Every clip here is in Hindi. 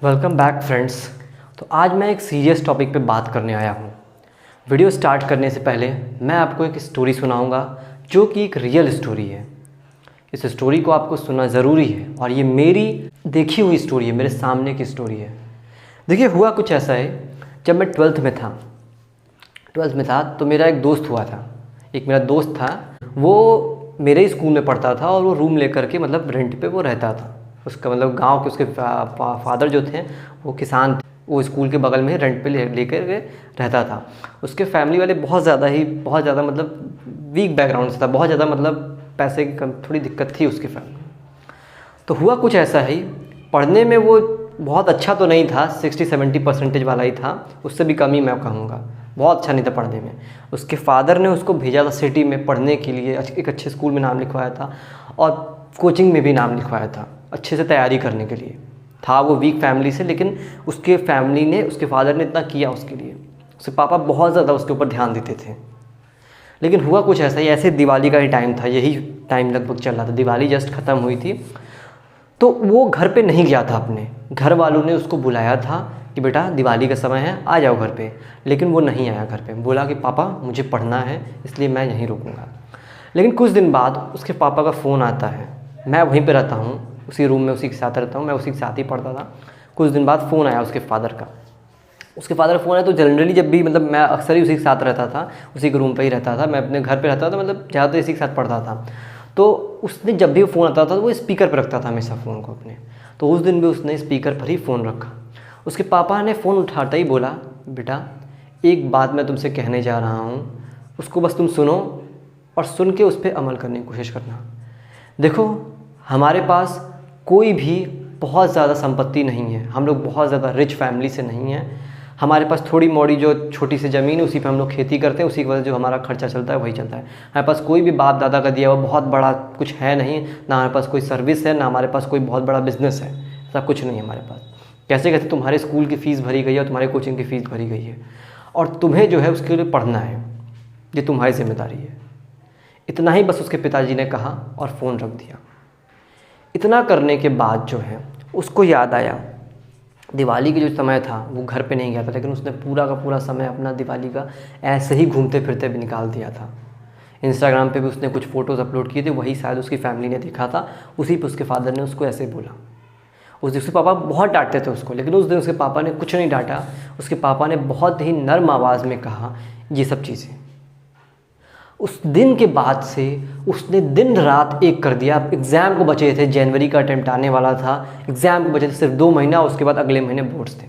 Welcome back friends. तो आज मैं एक सीरियस टॉपिक पे बात करने आया हूँ। वीडियो स्टार्ट करने से पहले मैं आपको एक स्टोरी सुनाऊंगा जो कि एक रियल स्टोरी है। इस स्टोरी को आपको सुनना ज़रूरी है और ये मेरी देखी हुई स्टोरी है, मेरे सामने की स्टोरी है। देखिए, हुआ कुछ ऐसा है, जब मैं ट्वेल्थ में था तो मेरा एक दोस्त हुआ था। एक मेरा दोस्त था, वो मेरे ही स्कूल में पढ़ता था और वो रूम लेकर के मतलब रेंट पे वो रहता था। उसका मतलब गांव के उसके फादर जो थे वो किसान थे। वो स्कूल के बगल में रेंट पे लेकर के रहता था। उसके फैमिली वाले बहुत ज़्यादा मतलब वीक बैकग्राउंड से था, बहुत ज़्यादा मतलब पैसे की थोड़ी दिक्कत थी उसके फैमिली। तो हुआ कुछ ऐसा ही, पढ़ने में वो बहुत अच्छा तो नहीं था, 60-70% वाला ही था, उससे भी कम ही मैं कहूँगा। बहुत अच्छा नहीं था पढ़ने में। उसके फादर ने उसको भेजा था सिटी में पढ़ने के लिए, एक अच्छे स्कूल में नाम लिखवाया था और कोचिंग में भी नाम लिखवाया था अच्छे से तैयारी करने के लिए। था वो वीक फैमिली से, लेकिन उसके फैमिली ने, उसके फादर ने इतना किया उसके लिए। उसके पापा बहुत ज़्यादा उसके ऊपर ध्यान देते थे। लेकिन हुआ कुछ ऐसा ही, ऐसे दिवाली का ही टाइम था, यही टाइम लगभग चल रहा था, दिवाली जस्ट ख़त्म हुई थी। तो वो घर पे नहीं गया था, अपने घर वालों ने उसको बुलाया था कि बेटा दिवाली का समय है, आ जाओ घर पे। लेकिन वो नहीं आया घर पे, बोला कि पापा मुझे पढ़ना है इसलिए मैं यहीं रुकूंगा। लेकिन कुछ दिन बाद उसके पापा का फ़ोन आता है। मैं वहीं पे रहता हूँ, उसी रूम में उसी के साथ रहता हूँ, मैं उसी के साथ ही पढ़ता था। कुछ दिन बाद फ़ोन आया उसके फादर का। उसके फादर का फ़ोन आया तो जनरली जब भी मतलब मैं अक्सर ही उसी के साथ रहता था, उसी के रूम पे ही रहता था, मैं अपने घर पे रहता था, मतलब ज़्यादातर इसी के साथ पढ़ता था। तो उसने जब भी फ़ोन आता था तो वो स्पीकर पर रखता था हमेशा फ़ोन को अपने। तो उस दिन भी उसने स्पीकर पर ही फ़ोन रखा। उसके पापा ने फ़ोन उठाते ही बोला, बेटा एक बात मैं तुमसे कहने जा रहा हूँ, उसको बस तुम सुनो और सुन के उस पर अमल करने की कोशिश करना। देखो, हमारे पास कोई भी बहुत ज़्यादा संपत्ति नहीं है, हम लोग बहुत ज़्यादा रिच फैमिली से नहीं हैं। हमारे पास थोड़ी मोड़ी जो छोटी सी ज़मीन है उसी पे हम लोग खेती करते हैं, उसी की वजह से जो हमारा खर्चा चलता है वही चलता है। हमारे पास कोई भी बाप दादा का दिया हुआ बहुत बड़ा कुछ है नहीं, ना हमारे पास कोई सर्विस है, ना हमारे पास कोई बहुत बड़ा बिजनेस है, ऐसा कुछ नहीं है हमारे पास। कैसे कैसे तुम्हारे स्कूल की फ़ीस भरी गई है और तुम्हारे कोचिंग की फ़ीस भरी गई है और तुम्हें जो है उसके लिए पढ़ना है, ये तुम्हारी जिम्मेदारी है। इतना ही बस उसके पिताजी ने कहा और फ़ोन रख दिया। इतना करने के बाद जो है उसको याद आया, दिवाली के जो समय था वो घर पे नहीं गया था, लेकिन उसने पूरा का पूरा समय अपना दिवाली का ऐसे ही घूमते फिरते भी निकाल दिया था। इंस्टाग्राम पे भी उसने कुछ फ़ोटोज़ अपलोड किए थे, वही शायद उसकी फैमिली ने देखा था, उसी पे उसके फादर ने उसको ऐसे बोला। उस दिन उसके पापा बहुत डांटते थे उसको, लेकिन उस दिन उसके पापा ने कुछ नहीं डांटा। उसके पापा ने बहुत ही नर्म आवाज़ में कहा ये सब चीज़ें। उस दिन के बाद से उसने दिन रात एक कर दिया। एग्ज़ाम को बचे थे, जनवरी का अटेम्प्ट आने वाला था, एग्ज़ाम को बचे थे सिर्फ 2 महीना, उसके बाद अगले महीने बोर्ड्स थे।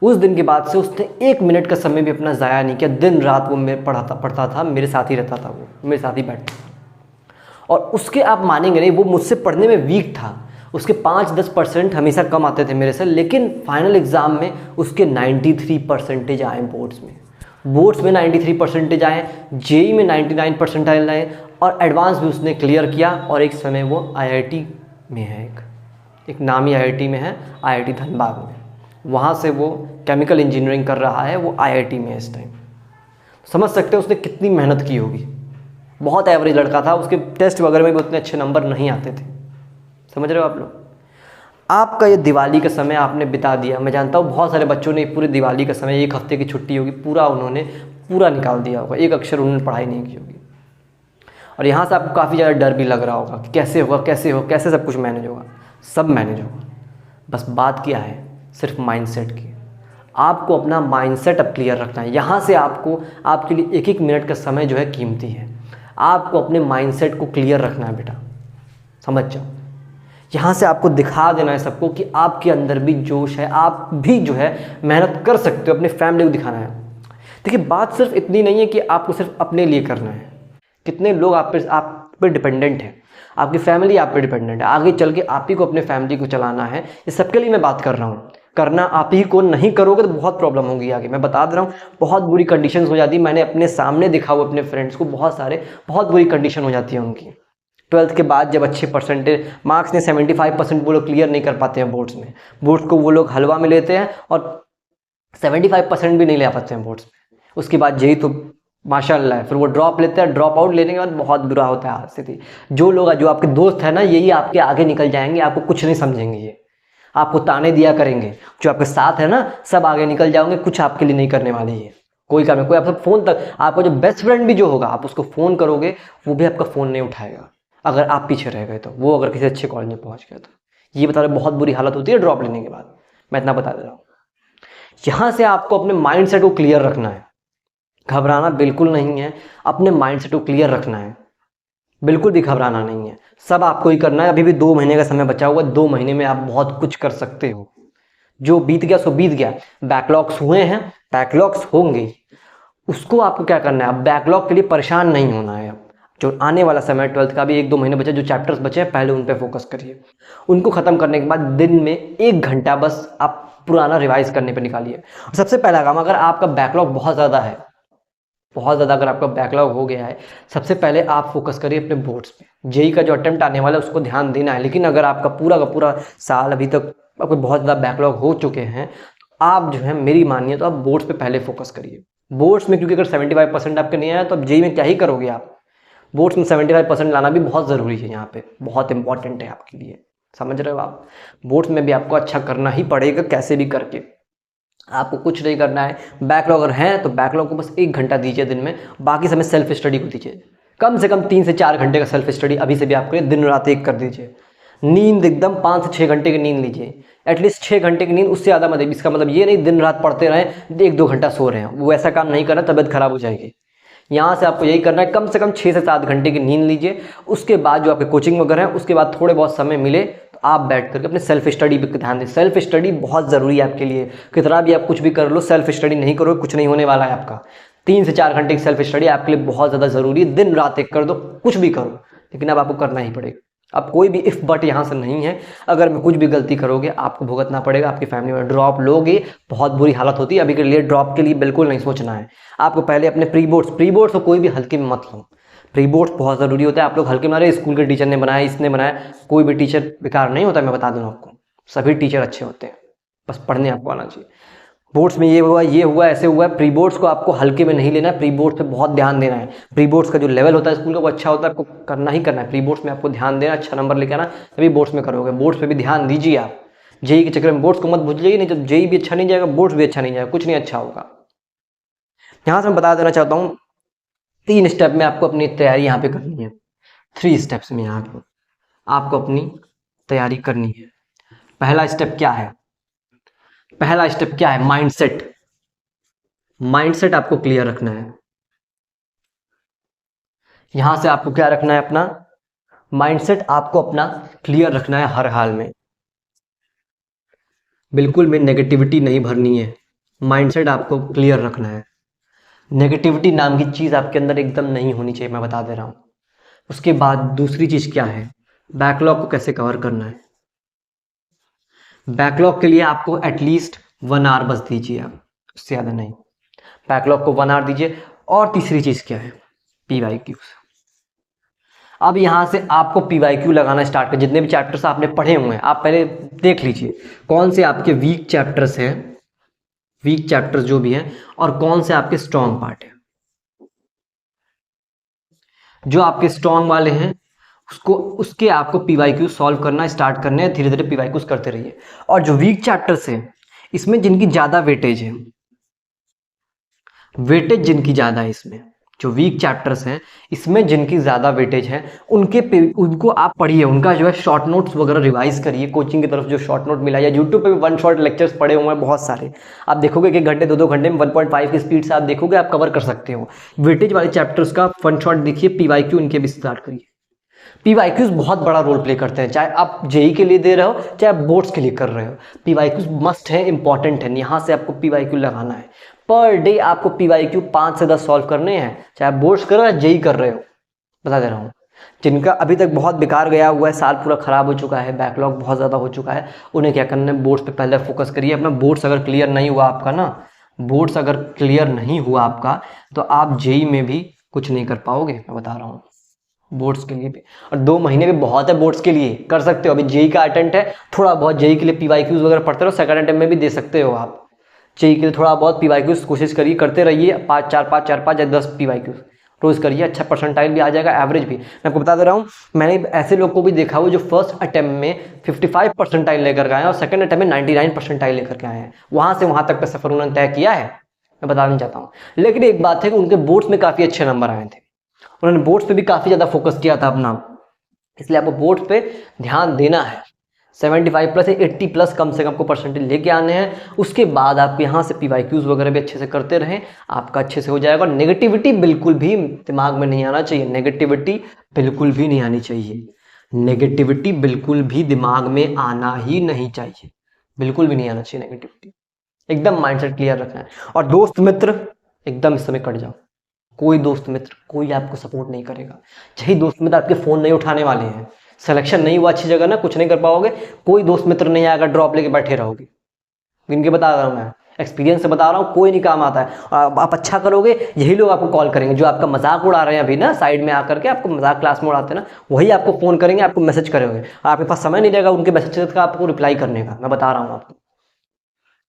उस दिन के बाद से उसने 1 मिनट का समय भी अपना ज़ाया नहीं किया। दिन रात वो मेरे पढ़ता था, मेरे साथ ही रहता था, वो मेरे साथ ही बैठता था। और उसके आप मानेंगे नहीं, वो मुझसे पढ़ने में वीक था, उसके 5-10% हमेशा कम आते थे मेरे से, लेकिन फाइनल एग्ज़ाम में उसके 93% आए बोर्ड्स में 93% आए, जेई में 99 परसेंटाइल आए और एडवांस भी उसने क्लियर किया। और एक समय वो आईआईटी में है, एक नामी आईआईटी में है, आईआईटी धनबाद में। वहाँ से वो केमिकल इंजीनियरिंग कर रहा है, वो आईआईटी में है इस टाइम। समझ सकते हैं उसने कितनी मेहनत की होगी। बहुत एवरेज लड़का था, उसके टेस्ट वगैरह में भी उतने अच्छे नंबर नहीं आते थे। समझ रहे हो आप लोग? आपका ये दिवाली का समय आपने बिता दिया। मैं जानता हूँ बहुत सारे बच्चों ने पूरे दिवाली का समय, 1 हफ्ते की छुट्टी होगी, उन्होंने पूरा निकाल दिया होगा, एक अक्षर उन्होंने पढ़ाई नहीं की होगी। और यहाँ से आपको काफ़ी ज़्यादा डर भी लग रहा होगा कि कैसे सब कुछ मैनेज होगा। सब मैनेज होगा, बस बात क्या है, सिर्फ माइंडसेट की। आपको अपना माइंडसेट अब क्लियर रखना है। यहाँ से आपको, आपके लिए 1-1 मिनट का समय जो है कीमती है। आपको अपने माइंडसेट को क्लियर रखना है बेटा, समझ जाओ। यहाँ से आपको दिखा देना है सबको कि आपके अंदर भी जोश है, आप भी जो है मेहनत कर सकते हो, अपने फैमिली को दिखाना है। देखिए, बात सिर्फ इतनी नहीं है कि आपको सिर्फ अपने लिए करना है। कितने लोग आप पे डिपेंडेंट हैं, आपकी फैमिली आप पे डिपेंडेंट है। आगे चल के आप ही को अपने फैमिली को चलाना है। ये सबके लिए मैं बात कर रहा हूँ। करना आप ही को, नहीं करोगे तो बहुत प्रॉब्लम होगी आगे। मैं बता दे रहा हूँ, बहुत बुरी कंडीशंस हो जाती है। मैंने अपने सामने देखा हुआ अपने फ्रेंड्स को, बहुत बुरी कंडीशन हो जाती है उनकी। 12th के बाद जब अच्छे परसेंटेज मार्क्स ने 75% वो लोग क्लियर नहीं कर पाते हैं बोर्ड्स में। बोर्ड्स को वो लोग हलवा में लेते हैं और 75% भी नहीं ले पाते हैं बोर्ड्स में। उसके बाद यही तो माशाल्लाह है, फिर वो ड्रॉप लेते हैं। ड्रॉप आउट लेने के बाद बहुत बुरा होता है स्थिति। जो आपके दोस्त है ना, यही आपके आगे निकल जाएंगे, आपको कुछ नहीं समझेंगे ये। आपको ताने दिया करेंगे, जो आपके साथ है ना सब आगे निकल जाओगे, कुछ आपके लिए नहीं करने वाले है, कोई काम नहीं। कोई आपसे फ़ोन तक, आपका जो बेस्ट फ्रेंड भी जो होगा आप उसको फ़ोन करोगे वो भी आपका फ़ोन नहीं उठाएगा अगर आप पीछे रह गए तो, वो अगर किसी अच्छे कॉलेज में पहुंच गया तो। ये बता रहे बहुत बुरी हालत होती है ड्रॉप लेने के बाद, मैं इतना बता दे रहा हूँ। यहाँ से आपको अपने माइंड सेट को क्लियर रखना है, घबराना बिल्कुल नहीं है, अपने माइंड सेट को क्लियर रखना है, बिल्कुल भी घबराना नहीं है, सब आपको ही करना है। अभी भी 2 महीने का समय बचा हुआ है, 2 महीने में आप बहुत कुछ कर सकते हो। जो बीत गया सो बीत गया, बैकलॉग्स हुए हैं, बैकलॉग्स होंगे, उसको आपको क्या करना है, अब बैकलॉग के लिए परेशान नहीं होना है। अब जो आने वाला समय 12th का भी 1-2 महीने बचे, जो चैप्टर्स बचे हैं पहले उन पे फोकस करिए। उनको ख़त्म करने के बाद दिन में 1 घंटा बस आप पुराना रिवाइज करने पे निकालिए। सबसे पहला काम, अगर आपका बैकलॉग बहुत ज़्यादा है, बहुत ज़्यादा अगर आपका बैकलॉग हो गया है, सबसे पहले आप फोकस करिए अपने बोर्ड्स पे। जेई का जो अटेम्प्ट आने वाला है उसको ध्यान देना है, लेकिन अगर आपका पूरा का पूरा साल अभी तक आपको बहुत ज़्यादा बैकलॉग हो चुके हैं तो आप जो है मेरी मानिए तो आप बोर्ड्स पे पहले फोकस करिए। बोर्ड्स में क्योंकि अगर 75% आपके नहीं आया तो अब जेई में क्या ही करोगे आप। बोर्ड्स में 75% लाना भी बहुत ज़रूरी है, यहाँ पे बहुत इंपॉर्टेंट है आपके लिए, समझ रहे हो आप। बोर्ड्स में भी आपको अच्छा करना ही पड़ेगा कैसे भी करके, आपको कुछ नहीं करना है। बैकलॉग अगर है तो बैकलॉग को बस 1 घंटा दीजिए दिन में, बाकी समय सेल्फ स्टडी को दीजिए। कम से कम 3 से 4 घंटे का सेल्फ स्टडी अभी से भी आप करिए, दिन रात एक कर दीजिए। नींद एकदम 5 से 6 घंटे की नींद लीजिए, एटलीस्ट 6 घंटे की नींद, उससे ज़्यादा मत। इसका मतलब ये नहीं दिन रात पढ़ते रहें 1-2 घंटा सो रहे हैं, वो ऐसा काम नहीं करना, तबीयत खराब हो जाएगी। यहाँ से आपको यही करना है, कम से कम 6 से 7 घंटे की नींद लीजिए। उसके बाद जो आपके कोचिंग वगैरह है उसके बाद थोड़े बहुत समय मिले तो आप बैठ करके अपने सेल्फ स्टडी पे ध्यान दें। सेल्फ स्टडी बहुत ज़रूरी है आपके लिए, कितना भी आप कुछ भी कर लो, सेल्फ स्टडी नहीं करो कुछ नहीं होने वाला है आपका। 3 से 4 घंटे की सेल्फ स्टडी आपके लिए बहुत ज़्यादा ज़रूरी है। दिन रात एक कर दो, कुछ भी करो, लेकिन अब आपको करना ही पड़ेगा। अब कोई भी इफ़ बट यहाँ से नहीं है, अगर मैं कुछ भी गलती करोगे आपको भुगतना पड़ेगा। आपकी फैमिली में ड्रॉप लोगे बहुत बुरी हालत होती है, अभी के लिए ड्रॉप के लिए बिल्कुल नहीं सोचना है आपको। पहले अपने प्री बोर्ड्स को कोई भी हल्के में मत लो, प्री बोर्ड्स बहुत ज़रूरी होता है। आप लोग हल्के में रहे, स्कूल के टीचर ने बनाया, इसने बनाया, कोई भी टीचर बेकार नहीं होता, मैं बता दूँ आपको, सभी टीचर अच्छे होते हैं, बस पढ़ने आपको आना चाहिए। बोर्ड्स में ये हुआ ऐसे हुआ है, प्री बोर्ड्स को आपको हल्के में नहीं लेना है, प्री बोर्ड्स पे बहुत ध्यान देना है। प्री बोर्ड्स का जो लेवल होता है स्कूल का वो अच्छा होता है, आपको करना ही करना है। प्री बोर्ड्स में आपको ध्यान देना, अच्छा नंबर लेके आना, तभी बोर्ड्स में करोगे। बोर्ड्स पे भी ध्यान दीजिए आप, जेई के चक्कर में बोर्ड्स को मत भूल जाइए, नहीं तो जेई भी अच्छा नहीं जाएगा, बोर्ड्स भी अच्छा नहीं जाएगा, कुछ नहीं अच्छा होगा। यहाँ से मैं बता देना चाहता हूँ 3 स्टेप में आपको अपनी तैयारी यहाँ पे करनी है। 3 स्टेप्स में यहाँ पे आपको अपनी तैयारी करनी है। पहला स्टेप क्या है? पहला स्टेप क्या है? माइंडसेट। माइंडसेट आपको क्लियर रखना है। यहां से आपको क्या रखना है? अपना माइंडसेट आपको अपना क्लियर रखना है हर हाल में, बिल्कुल भी नेगेटिविटी नहीं भरनी है। माइंडसेट आपको क्लियर रखना है, नेगेटिविटी नाम की चीज़ आपके अंदर एकदम नहीं होनी चाहिए, मैं बता दे रहा हूँ। उसके बाद दूसरी चीज़ क्या है? बैकलॉग को कैसे कवर करना है। बैकलॉग के लिए आपको एटलीस्ट 1 आवर बस दीजिए आप, उससे ज़्यादा नहीं। बैकलॉग को 1 आवर दीजिए। और तीसरी चीज़ क्या है? PYQs। अब यहाँ से आपको PYQ लगाना स्टार्ट कर। जितने भी चैप्टर्स आपने पढ़े हुए हैं आप पहले देख लीजिए कौन से आपके वीक चैप्टर्स हैं, वीक चैप्टर्स जो भी हैं, और कौन से आपके स्ट्रॉन्ग पार्ट हैं। जो आपके स्ट्रॉन्ग वाले हैं उसके आपको PYQ सॉल्व करना स्टार्ट करने हैं, धीरे धीरे PYQs करते रहिए। और जो वीक चैप्टर्स हैं इसमें जिनकी ज़्यादा वेटेज है, वेटेज जिनकी ज़्यादा है, इसमें जो वीक चैप्टर्स हैं इसमें जिनकी ज़्यादा वेटेज है उनको आप पढ़िए, उनका जो है शॉर्ट नोट्स वगैरह रिवाइज करिए। कोचिंग की तरफ जो शॉर्ट नोट मिला या यूट्यूब पे भी 1 शॉट लेक्चर्स पड़े हुए हैं बहुत सारे, आप देखोगे कि 1 घंटे 2-2 घंटे में 1.5 की स्पीड से आप देखोगे आप कवर कर सकते हो। वेटेज वाले चैप्टर्स का 1 शॉट देखिए, PYQ इनके भी स्टार्ट करिए। PYQs बहुत बड़ा रोल प्ले करते हैं, चाहे आप जेई के लिए दे रहे हो चाहे आप बोर्ड्स के लिए कर रहे हो। PYQs मस्ट है, इंपॉर्टेंट है, यहाँ से आपको PYQ लगाना है। पर डे आपको PYQ 5 से 10 सॉल्व करने हैं, चाहे आप बोर्ड्स कर रहे हो या जेई कर रहे हो, बता दे रहा हूँ। जिनका अभी तक बहुत बेकार गया हुआ है, साल पूरा खराब हो चुका है, बैकलॉग बहुत ज़्यादा हो चुका है, उन्हें क्या करना है? बोर्ड्स पे पहले फोकस करिए अपना। बोर्ड्स अगर क्लियर नहीं हुआ आपका ना, बोर्ड्स अगर क्लियर नहीं हुआ आपका तो आप जेई में भी कुछ नहीं कर पाओगे, मैं बता रहा हूँ। बोर्ड्स के लिए भी, और 2 महीने भी बहुत है बोर्ड्स के लिए, कर सकते हो। अभी जेई का अटेम्प्ट है, थोड़ा बहुत जेई के लिए PYQs वगैरह पढ़ते रहो, सेकंड अटेम्प्ट में भी दे सकते हो आप। जेई के लिए थोड़ा बहुत PYQs कोशिश करिए, करते रहिए, 4-5 या 10 PYQs, रोज़ करिए, अच्छा परसेंटाइल भी आ जाएगा, एवरेज भी। मैं आपको बता दे रहा हूँ, मैंने ऐसे लोग को भी देखा हुआ जो फर्स्ट अटेम्प्ट में 55 परसेंटाइल लेकर के आए हैं और सेकंड अटेम्प्ट में 99 परसेंटाइल लेकर के आए हैं। वहाँ से वहाँ तक का सफ़र उन्होंने तय किया है, मैं बताना चाहता हूँ। लेकिन एक बात है कि उनके बोर्ड्स में काफ़ी अच्छे नंबर आए थे, उन्होंने बोर्ड्स पे भी काफ़ी ज़्यादा फोकस किया था अपना, इसलिए आपको बोर्ड्स पे ध्यान देना है। 75 प्लस या 80 प्लस कम से कम आपको परसेंटेज लेके आने हैं। उसके बाद आप यहाँ से PYQs वगैरह भी अच्छे से करते रहें, आपका अच्छे से हो जाएगा। और नेगेटिविटी बिल्कुल भी दिमाग में नहीं आना चाहिए, नेगेटिविटी बिल्कुल भी नहीं आनी चाहिए, नेगेटिविटी बिल्कुल भी दिमाग में आना ही नहीं चाहिए, बिल्कुल भी नहीं आना चाहिए नेगेटिविटी। एकदम माइंडसेट क्लियर रखना है। और दोस्त मित्र एकदम इस समय कट जाओ, कोई दोस्त मित्र कोई आपको सपोर्ट नहीं करेगा। यही दोस्त मित्र आपके फ़ोन नहीं उठाने वाले हैं, सिलेक्शन नहीं हुआ अच्छी जगह ना, कुछ नहीं कर पाओगे, कोई दोस्त मित्र नहीं आएगा, ड्रॉप लेके बैठे रहोगे। इनके बता रहा हूँ मैं, एक्सपीरियंस से बता रहा हूँ, कोई नहीं काम आता है। और आप अच्छा करोगे, यही लोग आपको कॉल करेंगे जो आपका मजाक उड़ा रहे हैं अभी ना, साइड में आकर के आपको मजाक क्लास में उड़ाते हैं ना, वही आपको फ़ोन करेंगे, आपको मैसेज करेंगे। आपके पास समय नहीं रहेगा उनके मैसेज का आपको रिप्लाई करने का, मैं बता रहा हूँ आपको।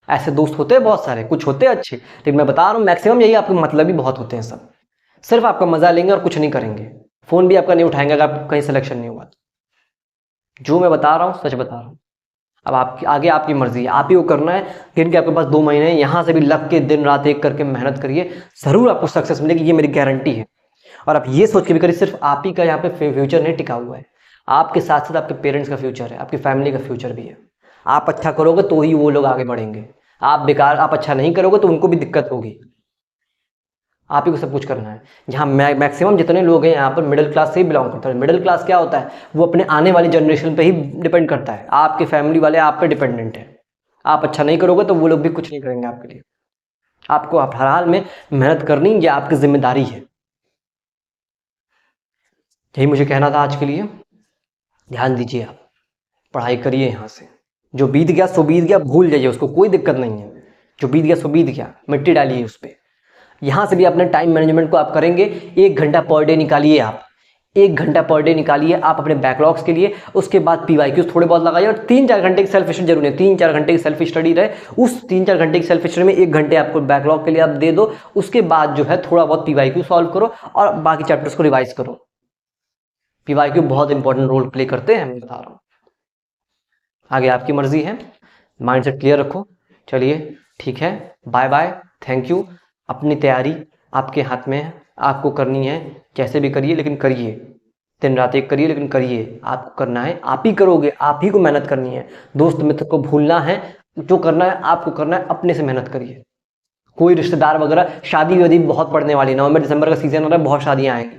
ऐसे दोस्त होते हैं बहुत सारे, कुछ होते हैं अच्छे, लेकिन मैं बता रहा हूँ मैक्सिमम यही आपके मतलबी बहुत होते हैं सब, सिर्फ आपका मजा लेंगे और कुछ नहीं करेंगे। फ़ोन भी आपका नहीं उठाएंगे अगर आप कहीं सिलेक्शन नहीं हुआ। जो मैं बता रहा हूँ सच बता रहा हूँ। अब आपकी आगे आपकी मर्जी है, आप ही को करना है। गिन के आपके पास 2 महीने हैं, यहाँ से भी लग के दिन रात एक करके मेहनत करिए, ज़रूर आपको सक्सेस मिलेगी, ये मेरी गारंटी है। और आप ये सोच के भी करिए सिर्फ आप ही का यहाँ पे फ्यूचर नहीं टिका हुआ है, आपके साथ साथ आपके पेरेंट्स का फ्यूचर है, आपकी फैमिली का फ्यूचर भी है। आप अच्छा करोगे तो ही वो लोग आगे बढ़ेंगे, आप अच्छा नहीं करोगे तो उनको भी दिक्कत होगी। आप ही को सब कुछ करना है। यहाँ मैक्सिमम जितने लोग हैं यहाँ पर मिडिल क्लास से ही बिलोंग करते हैं। मिडिल क्लास क्या होता है, वो अपने आने वाली जनरेशन पे ही डिपेंड करता है, आपके फैमिली वाले आप पे डिपेंडेंट है। आप अच्छा नहीं करोगे तो वो लोग भी कुछ नहीं करेंगे आपके लिए। आपको हर हाल में मेहनत करनी, ये आपकी जिम्मेदारी है। यही मुझे कहना था आज के लिए। ध्यान दीजिए, आप पढ़ाई करिए, यहाँ से जो बीत गया सो बीत गया, भूल जाइए उसको, कोई दिक्कत नहीं है। जो बीत गया सो बीत गया, मिट्टी डालिए उस पर। यहाँ से भी अपने टाइम मैनेजमेंट को आप करेंगे, 1 घंटा पर डे निकालिए, आप 1 घंटा पर डे निकालिए आप अपने बैकलॉग्स के लिए। उसके बाद PYQs थोड़े बहुत लगाइए और 3-4 घंटे की सेल्फ स्टडी जरूरी है, 3-4 घंटे की सेल्फ स्टडी रहे। उस 3-4 घंटे की सेल्फ स्टडी में 1 घंटे आपको बैकलॉग के लिए आप दे दो। उसके बाद जो है थोड़ा बहुत PYQ सॉल्व करो और बाकी चैप्टर्स को रिवाइज करो। PYQ बहुत इंपॉर्टेंट रोल प्ले करते हैं, मैं बता रहा हूँ। आगे आपकी मर्जी है, माइंडसेट क्लियर रखो। चलिए ठीक है, बाय बाय, थैंक यू। अपनी तैयारी आपके हाथ में है, आपको करनी है, कैसे भी करिए लेकिन करिए, दिन रात एक करिए लेकिन करिए। आपको करना है, आप ही करोगे, आप ही को मेहनत करनी है। दोस्त मित्र को भूलना है, जो करना है आपको करना है, अपने से मेहनत करिए। कोई रिश्तेदार वगैरह, शादी वादी बहुत पड़ने वाली, नवंबर दिसंबर का सीजन हो रहा है, बहुत शादियाँ आएंगी,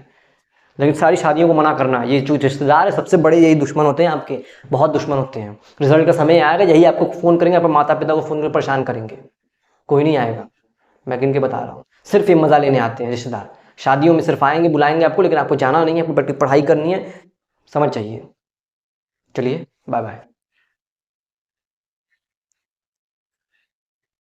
लेकिन सारी शादियों को मना करना। ये जो रिश्तेदार है सबसे बड़े यही दुश्मन होते हैं आपके, बहुत दुश्मन होते हैं। रिजल्ट का समय आएगा, यही आपको फ़ोन करेंगे, अपने माता पिता को फ़ोन कर परेशान करेंगे, कोई नहीं आएगा। मैं किन के बता रहा हूँ, सिर्फ ये मज़ा लेने आते हैं रिश्तेदार। शादियों में सिर्फ आएंगे, बुलाएंगे आपको, लेकिन आपको जाना नहीं है, आपको पढ़ाई करनी है, समझ चाहिए। चलिए बाय बाय।